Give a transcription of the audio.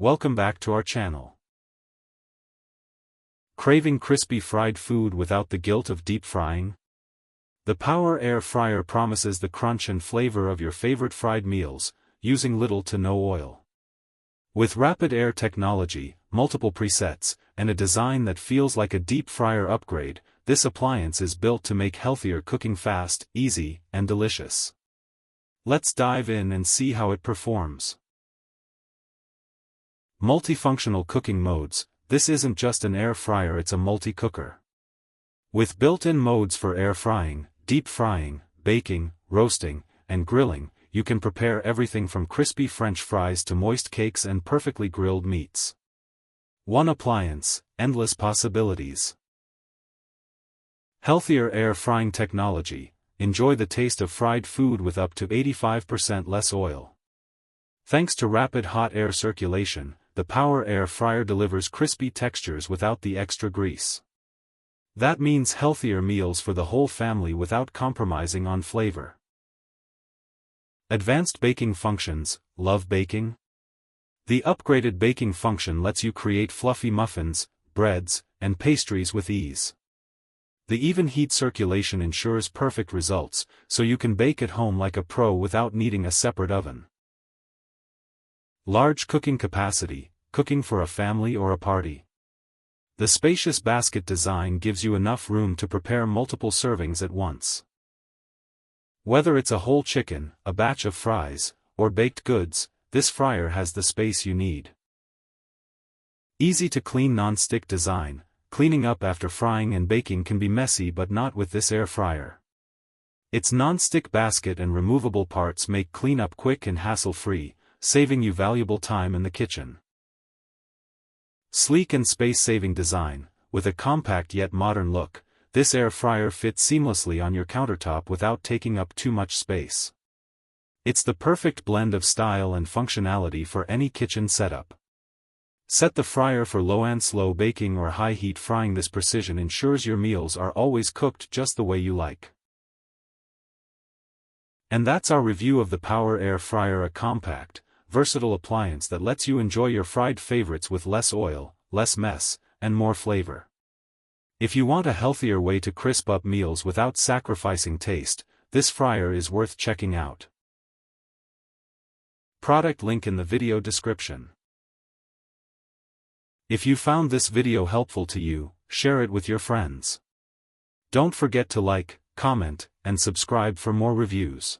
Welcome back to our channel. Craving crispy fried food without the guilt of deep frying? The Power Air Fryer promises the crunch and flavor of your favorite fried meals, using little to no oil. With rapid air technology, multiple presets, and a design that feels like a deep fryer upgrade, this appliance is built to make healthier cooking fast, easy, and delicious. Let's dive in and see how it performs. Multifunctional Cooking Modes. This isn't just an air fryer, it's a multi-cooker. With built-in modes for air frying, deep frying, baking, roasting, and grilling, you can prepare everything from crispy French fries to moist cakes and perfectly grilled meats. One appliance, endless possibilities. Healthier air frying technology. Enjoy the taste of fried food with up to 85% less oil. Thanks to rapid hot air circulation, the Power Air Fryer delivers crispy textures without the extra grease. That means healthier meals for the whole family without compromising on flavor. Advanced baking functions. Love baking? The upgraded baking function lets you create fluffy muffins, breads, and pastries with ease. The even heat circulation ensures perfect results, so you can bake at home like a pro without needing a separate oven. Large cooking capacity. Cooking for a family or a party? The spacious basket design gives you enough room to prepare multiple servings at once. Whether it's a whole chicken, a batch of fries, or baked goods, this fryer has the space you need. Easy to clean non-stick design. Cleaning up after frying and baking can be messy, but not with this air fryer. Its non-stick basket and removable parts make cleanup quick and hassle-free, saving you valuable time in the kitchen. Sleek and space-saving design. With a compact yet modern look, this air fryer fits seamlessly on your countertop without taking up too much space. It's the perfect blend of style and functionality for any kitchen setup. Set the fryer for low and slow baking or high heat frying. This precision ensures your meals are always cooked just the way you like. And that's our review of the Power Air Fryer, a compact, versatile appliance that lets you enjoy your fried favorites with less oil, less mess, and more flavor. If you want a healthier way to crisp up meals without sacrificing taste, this fryer is worth checking out. Product link in the video description. If you found this video helpful to you, share it with your friends. Don't forget to like, comment, and subscribe for more reviews.